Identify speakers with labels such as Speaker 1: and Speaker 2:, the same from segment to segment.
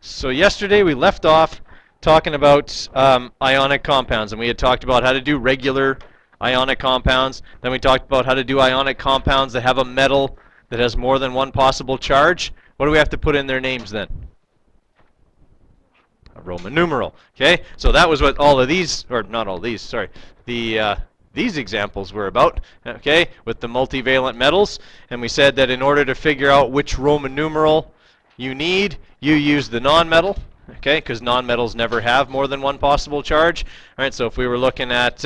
Speaker 1: So yesterday we left off talking about ionic compounds, and we had talked about how to do regular ionic compounds. Then we talked about how to do ionic compounds that have a metal that has more than one possible charge. What do we have to put in their names then? A Roman numeral. Okay, so that was what all of these, or not all these, sorry, these examples were about, okay, with the multivalent metals. And we said that in order to figure out which Roman numeral you need, you use the nonmetal, okay, because nonmetals never have more than one possible charge. All right, so if we were looking at,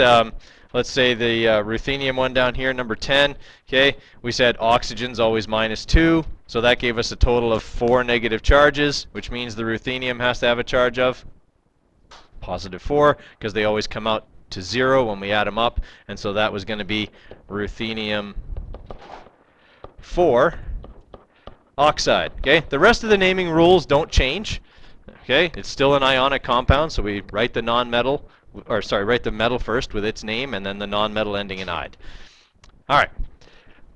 Speaker 1: let's say the ruthenium one down here, number 10, okay, we said oxygen's always -2, so that gave us a total of 4 negative charges, which means the ruthenium has to have a charge of +4, because they always come out to 0 when we add them up, and so that was going to be ruthenium 4 oxide. Okay, the rest of the naming rules don't change. Okay, it's still an ionic compound, so we write the nonmetal, or sorry, write the metal first with its name, and then the nonmetal ending in "ide." All right.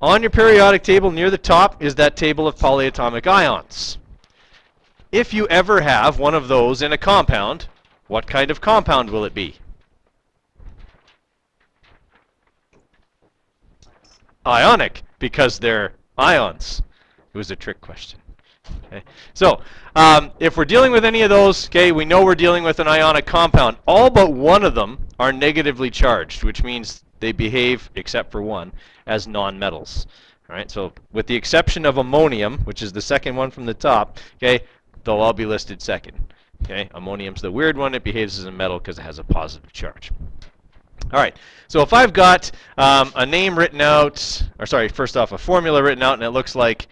Speaker 1: On your periodic table near the top is that table of polyatomic ions. If you ever have one of those in a compound, what kind of compound will it be? Ionic, because they're ions. It was a trick question. Okay. So, if we're dealing with any of those, okay, we know we're dealing with an ionic compound. All but one of them are negatively charged, which means they behave, except for one, as nonmetals. All right. So, with the exception of ammonium, which is the second one from the top, okay, they'll all be listed second. Okay. Ammonium's the weird one. It behaves as a metal because it has a positive charge. All right, so if I've got a name written out, or sorry, first off, a formula written out, and it looks like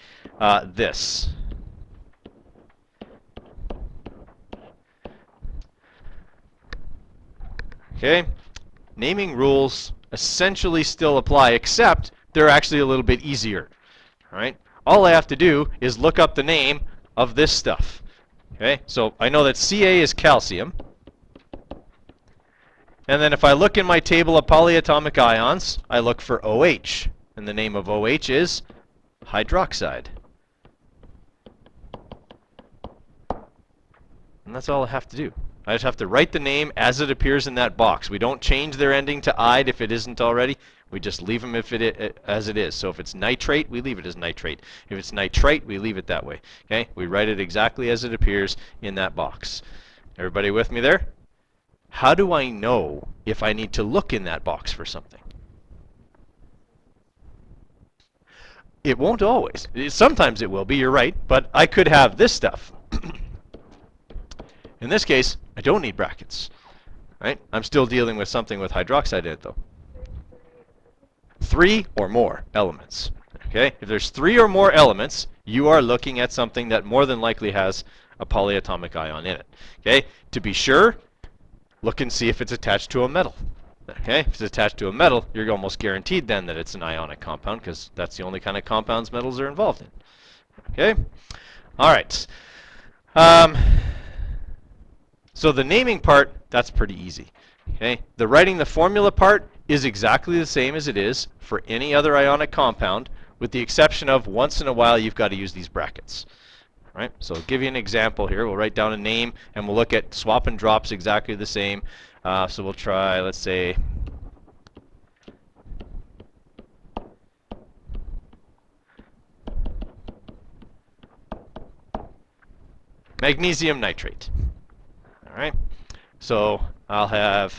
Speaker 1: this. Okay, naming rules essentially still apply, except they're actually a little bit easier. All right, all I have to do is look up the name of this stuff. Okay, so I know that Ca is calcium. And then if I look in my table of polyatomic ions, I look for OH. And the name of OH is hydroxide. And that's all I have to do. I just have to write the name as it appears in that box. We don't change their ending to "ide" if it isn't already. We just leave them as it is. So if it's nitrate, we leave it as nitrate. If it's nitrite, we leave it that way. Okay? We write it exactly as it appears in that box. Everybody with me there? How do I know if I need to look in that box for something? It won't always. Sometimes it will be, you're right, but I could have this stuff. In this case, I don't need brackets. Right? I'm still dealing with something with hydroxide in it, though. 3 or more elements. Okay? If there's 3 or more elements, you are looking at something that more than likely has a polyatomic ion in it. Okay? To be sure, look and see if it's attached to a metal. Okay, if it's attached to a metal, you're almost guaranteed then that it's an ionic compound, because that's the only kind of compounds metals are involved in. Okay, all right. So the naming part, that's pretty easy. Okay, the writing the formula part is exactly the same as it is for any other ionic compound, with the exception of once in a while you've got to use these brackets. Right? So I'll give you an example here. We'll write down a name, and we'll look at swap and drops exactly the same. So we'll try, let's say, magnesium nitrate. All right. So I'll have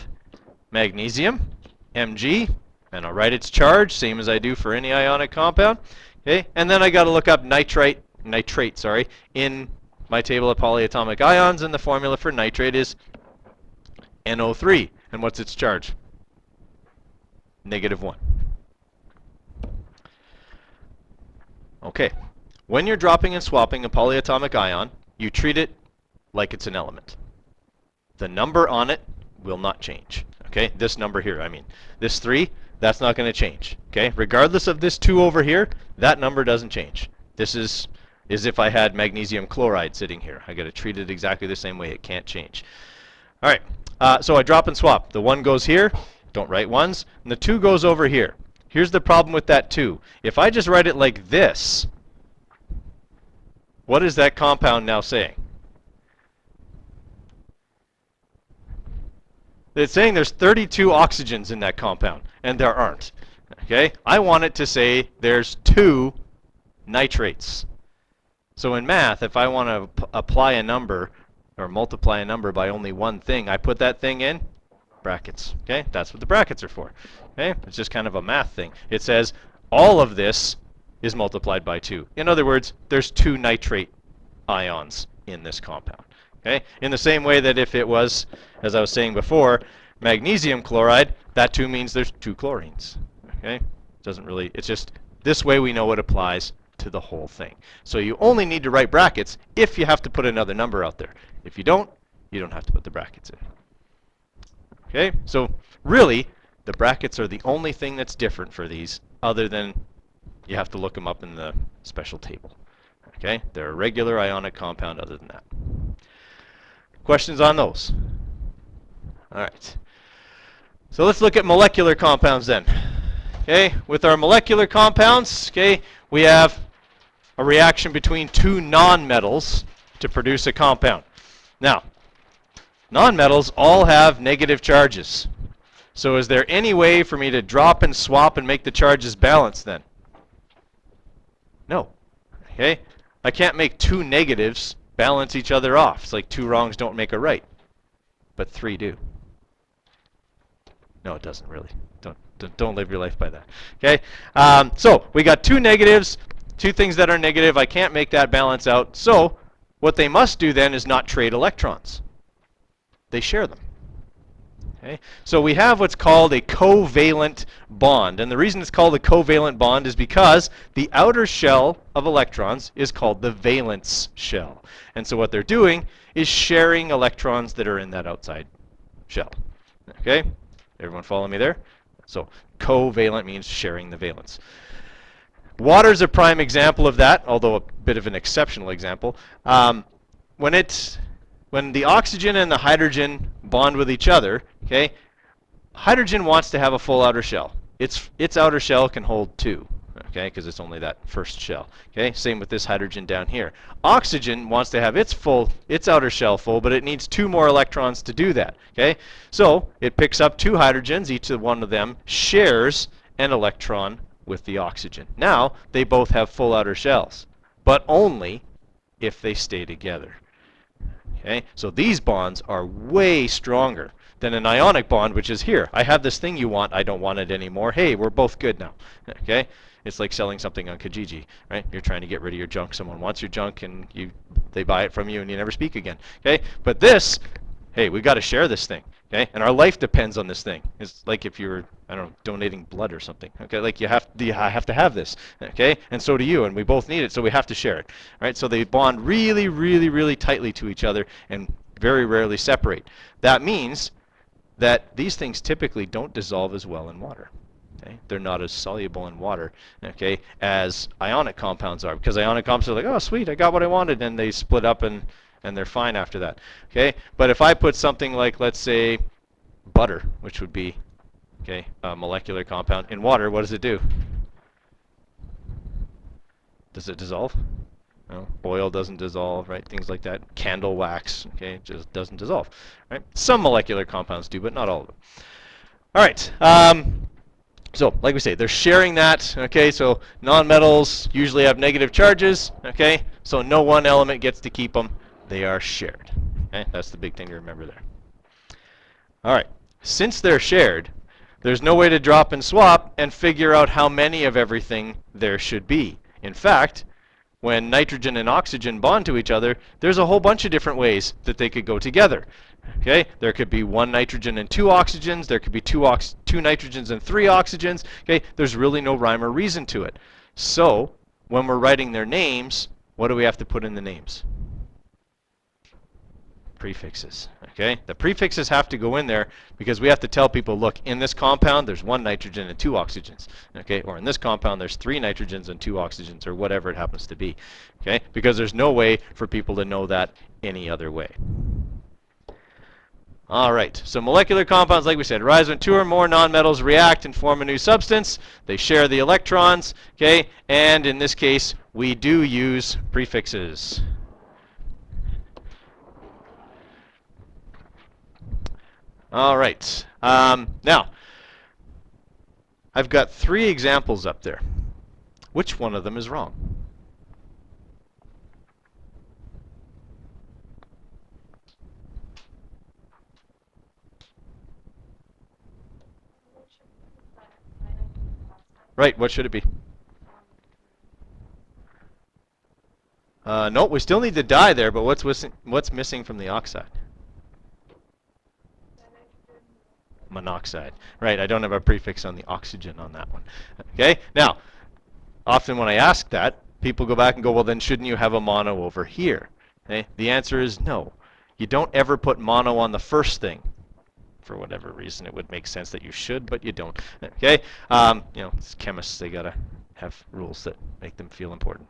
Speaker 1: magnesium, Mg, and I'll write its charge, same as I do for any ionic compound. Okay. And then I got to look up nitrate, in my table of polyatomic ions, and the formula for nitrate is NO3. And what's its charge? -1. Okay. When you're dropping and swapping a polyatomic ion, you treat it like it's an element. The number on it will not change. Okay? This number here, I mean. This 3, that's not going to change. Okay? Regardless of this 2 over here, that number doesn't change. This is as if I had magnesium chloride sitting here. I got to treat it exactly the same way. It can't change. All right. So I drop and swap. The 1 goes here. Don't write 1s. And the 2 goes over here. Here's the problem with that 2. If I just write it like this, what is that compound now saying? it's saying there's 32 oxygens in that compound, and there aren't. Okay? I want it to say there's 2 nitrates. So in math, if I want to apply a number or multiply a number by only one thing, I put that thing in brackets. Okay? That's what the brackets are for. Okay? It's just kind of a math thing. It says all of this is multiplied by 2. In other words, there's 2 nitrate ions in this compound. Okay? In the same way that if it was, as I was saying before, magnesium chloride, that too means there's 2 chlorines. Okay? Doesn't really, it's just this way we know it applies to the whole thing. So you only need to write brackets if you have to put another number out there. If you don't have to put the brackets in. Okay? So really, the brackets are the only thing that's different for these, other than you have to look them up in the special table. Okay? They're a regular ionic compound other than that. Questions on those? All right. So let's look at molecular compounds then. Okay? With our molecular compounds, okay, we have a reaction between 2 nonmetals to produce a compound. Now, nonmetals all have negative charges. So is there any way for me to drop and swap and make the charges balance then? No. Okay? I can't make 2 negatives balance each other off. It's like 2 wrongs don't make a right. But 3 do. No, it doesn't really. Don't live your life by that. Okay? So we got 2 negatives, 2 things that are negative. I can't make that balance out. So what they must do then is not trade electrons. They share them. Okay? So we have what's called a covalent bond. And the reason it's called a covalent bond is because the outer shell of electrons is called the valence shell. And so what they're doing is sharing electrons that are in that outside shell. Okay? Everyone follow me there? So covalent means sharing the valence. Water is a prime example of that, although a bit of an exceptional example. When the oxygen and the hydrogen bond with each other, okay, hydrogen wants to have a full outer shell. Its outer shell can hold 2, okay, because it's only that first shell. Okay, same with this hydrogen down here. Oxygen wants to have its outer shell full, but it needs 2 more electrons to do that. Okay, so it picks up 2 hydrogens. Each one of them shares an electron with the oxygen. Now they both have full outer shells, but only if they stay together. Okay, so these bonds are way stronger than an ionic bond, which is here. I have this thing you want. I don't want it anymore. Hey, we're both good now. Okay, it's like selling something on Kijiji, right? You're trying to get rid of your junk. Someone wants your junk, and they buy it from you, and you never speak again. Okay, but this, hey, we got to share this thing. Okay, and our life depends on this thing. It's like if you're, I don't know, donating blood or something. Okay, like I have to have this. Okay, and so do you, and we both need it, so we have to share it. All right, so they bond really, really, really tightly to each other and very rarely separate. That means that these things typically don't dissolve as well in water. Okay, they're not as soluble in water, okay, as ionic compounds are, because ionic compounds are like, oh, sweet, I got what I wanted, and they split up and they're fine after that. Okay, but if I put something like, let's say, butter, which would be, okay, a molecular compound in water, what does it do? Does it dissolve? No. Oil doesn't dissolve, right? Things like that. Candle wax, okay, it just doesn't dissolve, right? Some molecular compounds do, but not all of them. All right. So, like we say, they're sharing that, okay? So nonmetals usually have negative charges, okay? So no one element gets to keep them. They are shared. Okay? That's the big thing to remember there. All right. Since they're shared, there's no way to drop and swap and figure out how many of everything there should be. In fact, when nitrogen and oxygen bond to each other, there's a whole bunch of different ways that they could go together. Okay? There could be 1 nitrogen and 2 oxygens. There could be 2 nitrogens and 3 oxygens. Okay? There's really no rhyme or reason to it. So, when we're writing their names, what do we have to put in the names? Prefixes. Okay? The prefixes have to go in there because we have to tell people, look, in this compound there's 1 nitrogen and 2 oxygens. Okay? Or in this compound there's 3 nitrogens and 2 oxygens, or whatever it happens to be. Okay? Because there's no way for people to know that any other way. All right. So molecular compounds, like we said, arise when 2 or more nonmetals react and form a new substance. They share the electrons. Okay? And in this case, we do use prefixes. All right. Now, I've got 3 examples up there. Which one of them is wrong? Right, what should it be? No, we still need the dye there, but what's missing from the oxide? Monoxide. Right, I don't have a prefix on the oxygen on that one. Okay, now, often when I ask that, people go back and go, well, then shouldn't you have a mono over here? Okay, the answer is no. You don't ever put mono on the first thing. For whatever reason, it would make sense that you should, but you don't. Okay, you know, it's chemists, they gotta have rules that make them feel important.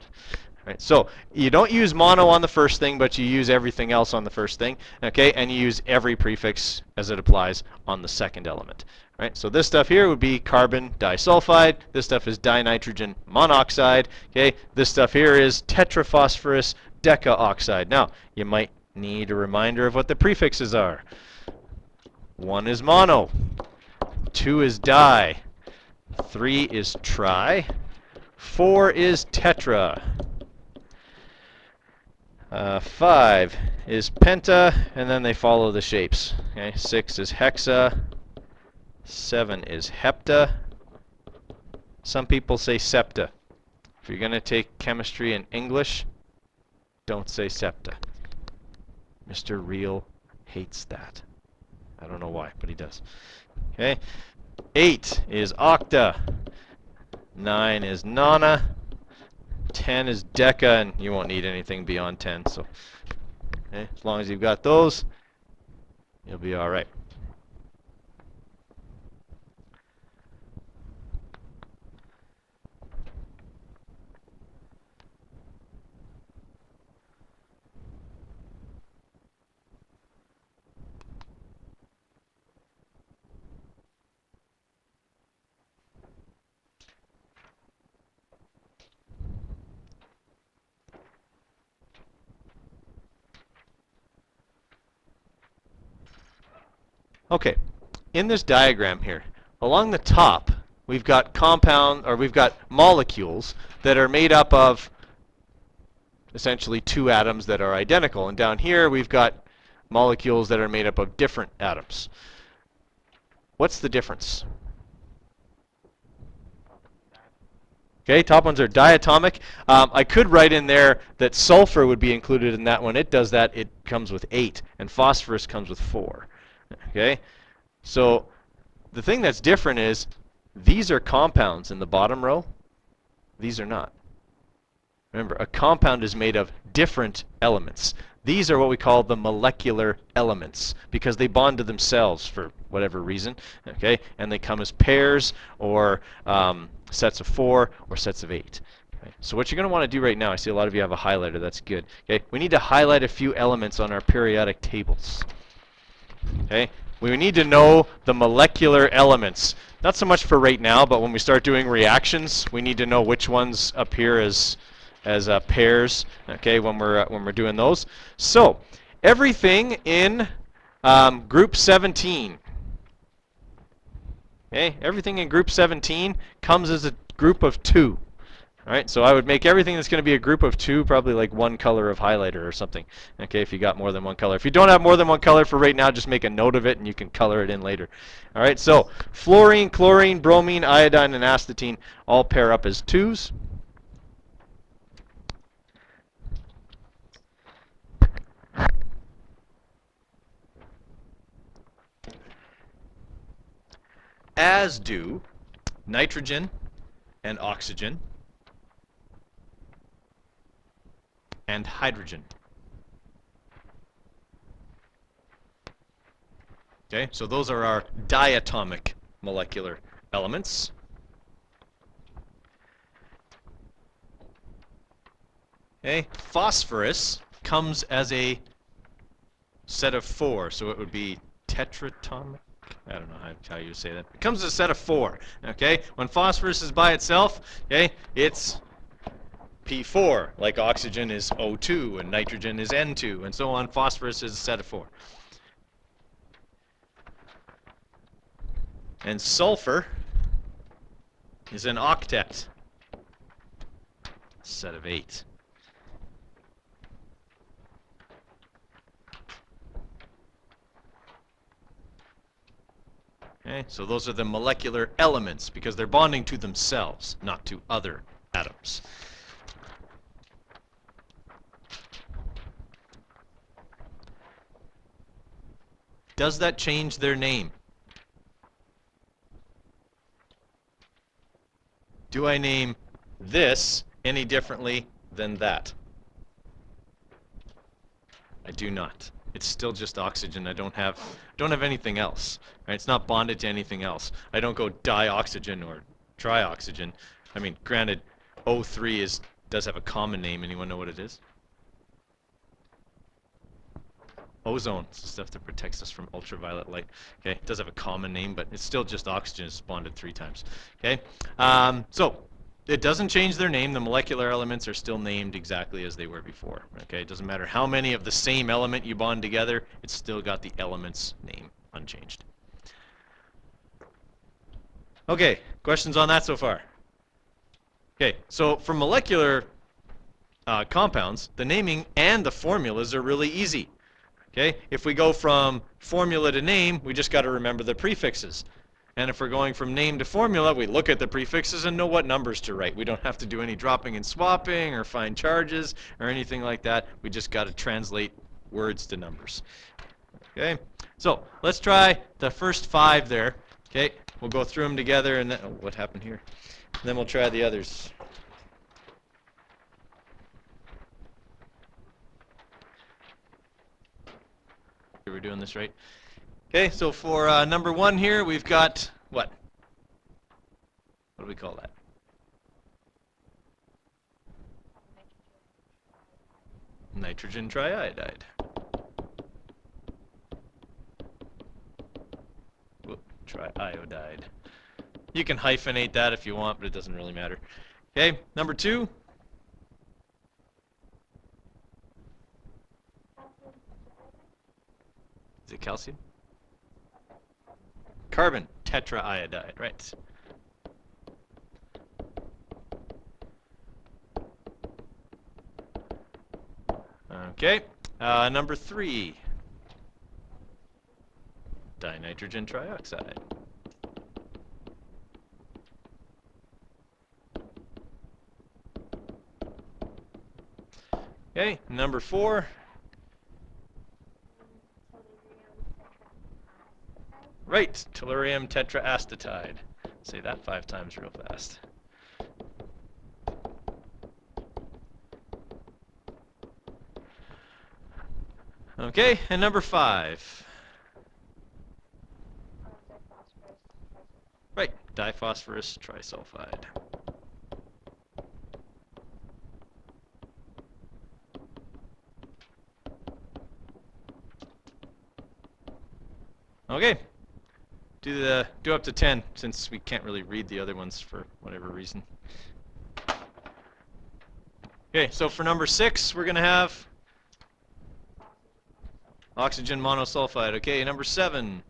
Speaker 1: Right, so you don't use mono on the first thing, but you use everything else on the first thing, okay? And you use every prefix as it applies on the second element. Right, so this stuff here would be carbon disulfide. This stuff is dinitrogen monoxide. Okay, this stuff here is tetraphosphorus decaoxide. Now, you might need a reminder of what the prefixes are. 1 is mono, 2 is di, 3 is tri, 4 is tetra. 5 is penta, and then they follow the shapes. Okay, 6 is hexa, 7 is hepta. Some people say septa. If you're going to take chemistry in English, don't say septa. Mr. Real hates that. I don't know why, but he does. Okay, 8 is octa, 9 is nona, 10 is deca, and you won't need anything beyond 10. So, okay, as long as you've got those, you'll be all right. Okay, in this diagram here, along the top, we've got we've got molecules that are made up of essentially 2 atoms that are identical. And down here, we've got molecules that are made up of different atoms. What's the difference? Okay, top ones are diatomic. I could write in there that sulfur would be included in that one. It does that. It comes with 8, and phosphorus comes with 4. Okay, so the thing that's different is these are compounds in the bottom row. These are not. Remember, a compound is made of different elements. These are what we call the molecular elements because they bond to themselves for whatever reason. Okay, and they come as pairs or sets of 4 or sets of 8. Okay. So what you're going to want to do right now, I see a lot of you have a highlighter. That's good. Okay, we need to highlight a few elements on our periodic tables. Okay, we need to know the molecular elements. Not so much for right now, but when we start doing reactions, we need to know which ones appear as pairs. Okay, when we're doing those. So everything in group 17. Okay, everything in group 17 comes as a group of 2. All right, so I would make everything that's going to be a group of 2 probably like 1 color of highlighter or something. Okay, if you got more than 1 color. If you don't have more than 1 color for right now, just make a note of it and you can color it in later. All right, so fluorine, chlorine, bromine, iodine, and astatine all pair up as 2s. As do nitrogen and oxygen and hydrogen. Okay, so those are our diatomic molecular elements. Okay, phosphorus comes as a set of 4, so it would be tetratomic. I don't know how you say that. It comes as a set of 4. Okay, when phosphorus is by itself, okay, it's P4, like oxygen is O2 and nitrogen is N2 and so on. Phosphorus is a set of 4. And sulfur is an octet. Set of 8. Okay, so those are the molecular elements because they're bonding to themselves, not to other atoms. Does that change their name? Do I name this any differently than that? I do not. It's still just oxygen. I don't have anything else. Right? It's not bonded to anything else. I don't go dioxygen or trioxygen. I mean, granted, O3 does have a common name. Anyone know what it is? Ozone. It's the stuff that protects us from ultraviolet light. Okay, it does have a common name, but it's still just oxygen. It's bonded 3 times. Okay, so it doesn't change their name. The molecular elements are still named exactly as they were before. Okay, it doesn't matter how many of the same element you bond together. It's still got the element's name unchanged. Okay, questions on that so far? Okay, so for molecular compounds, the naming and the formulas are really easy. Okay, if we go from formula to name, we just got to remember the prefixes. And if we're going from name to formula, we look at the prefixes and know what numbers to write. We don't have to do any dropping and swapping or find charges or anything like that. We just got to translate words to numbers. Okay, so let's try the first 5 there. Okay, we'll go through them together and then, oh, what happened here? And then we'll try the others. We're doing this right. Okay, so for number 1 here, we've got what? What do we call that? Nitrogen triiodide. Whoop, triiodide. You can hyphenate that if you want, but it doesn't really matter. Okay, number 2. Is it calcium? Carbon tetraiodide, right. Okay, number 3. Dinitrogen trioxide. Okay, number 4. Right, tellurium tetraastatide. Say that 5 times real fast. Okay, and number 5. Right, diphosphorus trisulfide. Okay. Do up to 10 since we can't really read the other ones for whatever reason. Okay, so for number 6, we're going to have oxygen monosulfide. Okay, number 7.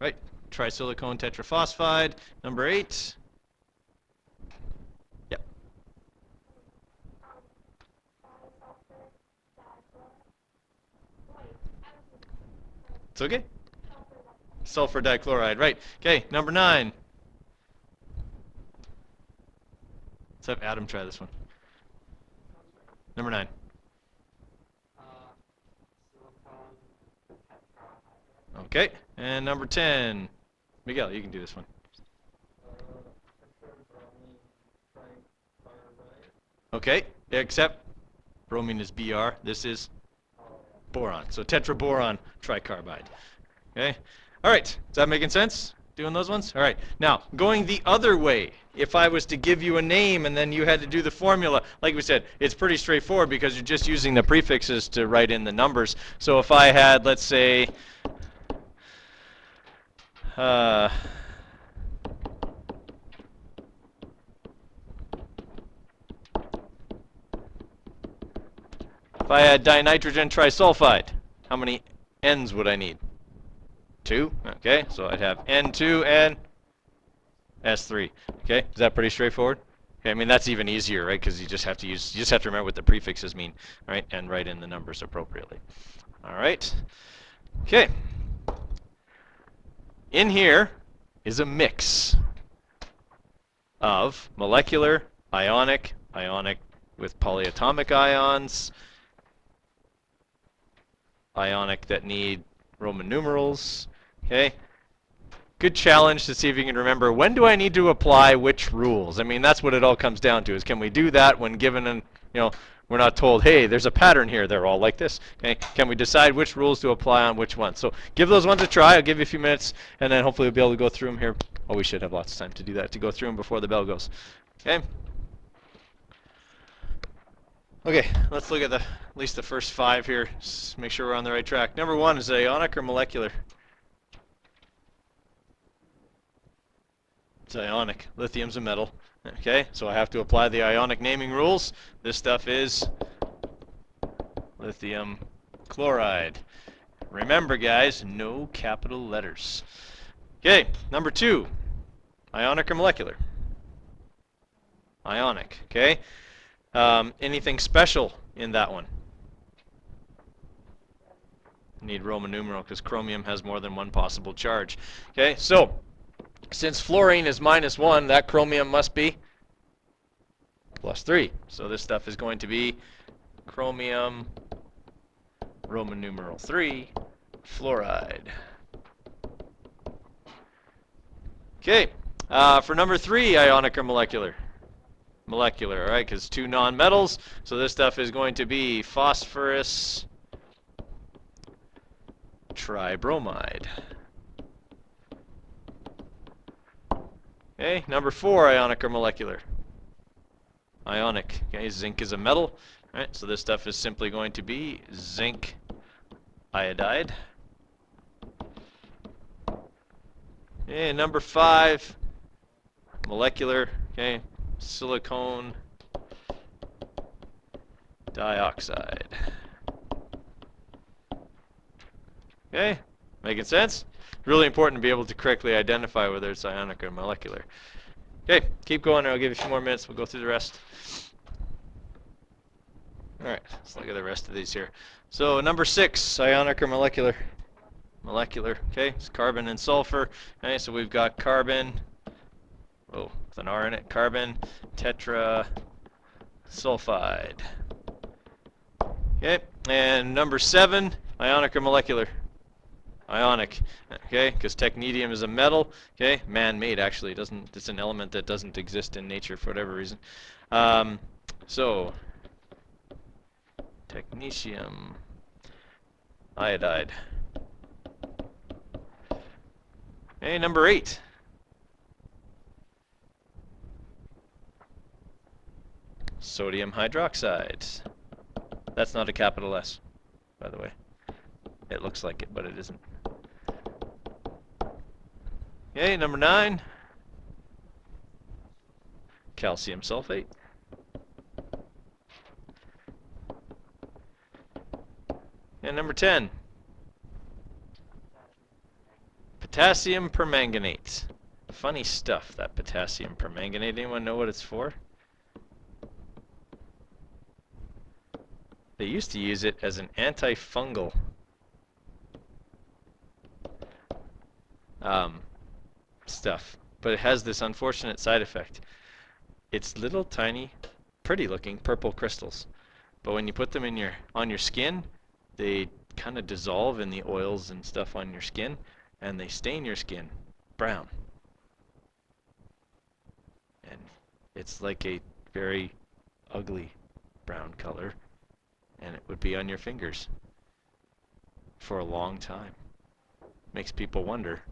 Speaker 1: Right, trisilicone tetraphosphide. Number 8. Yep. It's okay. Sulfur dichloride, right. Okay, number 9. Let's have Adam try this one. Number 9. Okay, and number 10. Miguel, you can do this one. Okay, except bromine is Br. This is boron. So tetraboron tricarbide. Okay? All right. Is that making sense? Doing those ones? All right. Now, going the other way, if I was to give you a name and then you had to do the formula, like we said, it's pretty straightforward because you're just using the prefixes to write in the numbers. So if I had, let's say, if I had dinitrogen trisulfide, how many N's would I need? 2. Okay, so I'd have N2 and S3. Okay, is that pretty straightforward? Okay, I mean that's even easier, right? Because you just have to remember what the prefixes mean, right? And write in the numbers appropriately. All right. Okay. In here is a mix of molecular, ionic with polyatomic ions, ionic that need Roman numerals. Okay. Good challenge to see if you can remember, when do I need to apply which rules? I mean, that's what it all comes down to, is can we do that when given an, we're not told, hey, there's a pattern here, they're all like this. Okay? Can we decide which rules to apply on which ones? So give those ones a try. I'll give you a few minutes, and then hopefully we'll be able to go through them here. Oh, we should have lots of time to do that, to go through them before the bell goes. Okay? Okay, let's look at least the first 5 here. Just make sure we're on the right track. Number 1, is it ionic or molecular? It's ionic. Lithium's a metal. Okay, so I have to apply the ionic naming rules. This stuff is lithium chloride. Remember, guys, no capital letters. Okay, number 2, ionic or molecular? Ionic, okay? Anything special in that one? Need Roman numeral because chromium has more than one possible charge. Okay, so since fluorine is -1, that chromium must be +3. So this stuff is going to be chromium, Roman numeral 3, fluoride. Okay, for number 3, ionic or molecular? Molecular, all right, because 2 nonmetals. So this stuff is going to be phosphorus tribromide. Okay, number 4, ionic or molecular? Ionic. Okay, zinc is a metal. All right, so this stuff is simply going to be zinc iodide. Okay, number 5, molecular. Okay, silicone dioxide. Okay, making sense? Really important to be able to correctly identify whether it's ionic or molecular. Okay, keep going. I'll give you a few more minutes. We'll go through the rest. All right, let's look at the rest of these here. So number 6, ionic or molecular? Molecular. Okay, it's carbon and sulfur. Okay, so we've got carbon. Oh, with an R in it. Carbon tetra sulphide. Okay, and number 7, ionic or molecular? Ionic, okay, because technetium is a metal, okay, man-made actually. It's an element that doesn't exist in nature for whatever reason. So, technetium iodide. Okay, number 8. Sodium hydroxide. That's not a capital S, by the way. It looks like it, but it isn't. Okay, number 9. Calcium sulfate. And number 10. Potassium permanganate. Funny stuff, that potassium permanganate. Anyone know what it's for? They used to use it as an antifungal stuff, but it has this unfortunate side effect. It's little tiny, pretty looking purple crystals, but when you put them on your skin, they kind of dissolve in the oils and stuff on your skin, and they stain your skin brown. And it's like a very ugly brown color, and it would be on your fingers for a long time. Makes people wonder.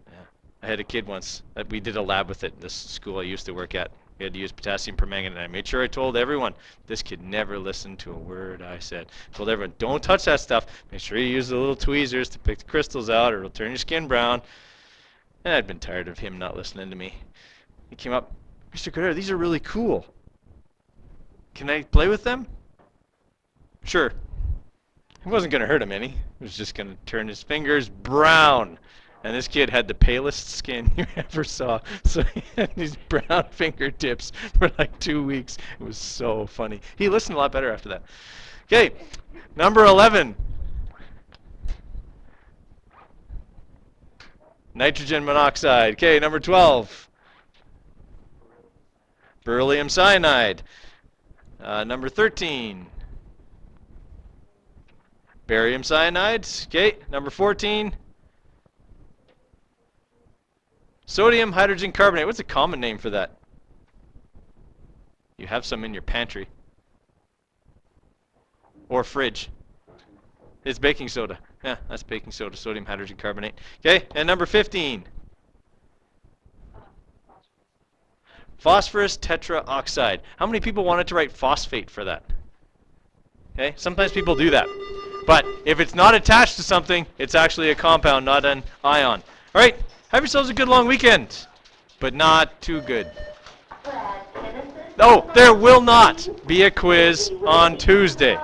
Speaker 1: Yeah. I had a kid once that we did a lab with it in this school I used to work at. We had to use potassium permanganate, and I made sure I told everyone, this kid never listened to a word I said. Told everyone, don't touch that stuff. Make sure you use the little tweezers to pick the crystals out, or it'll turn your skin brown. And I'd been tired of him not listening to me. He came up, Mr. Carrera, these are really cool. Can I play with them? Sure. It wasn't going to hurt him any. It was just going to turn his fingers brown. And this kid had the palest skin you ever saw. So he had these brown fingertips for like 2 weeks. It was so funny. He listened a lot better after that. Okay, number 11. Nitrogen monoxide. Okay, number 12. Beryllium cyanide. Number 13. Barium cyanide. Okay, number 14. Sodium hydrogen carbonate. What's a common name for that? You have some in your pantry. Or fridge. It's baking soda. Yeah, that's baking soda, sodium hydrogen carbonate. Okay, and number 15. Phosphorus tetraoxide. How many people wanted to write phosphate for that? Okay, sometimes people do that. But if it's not attached to something, it's actually a compound, not an ion. All right, have yourselves a good long weekend, but not too good. Oh, there will not be a quiz on Tuesday.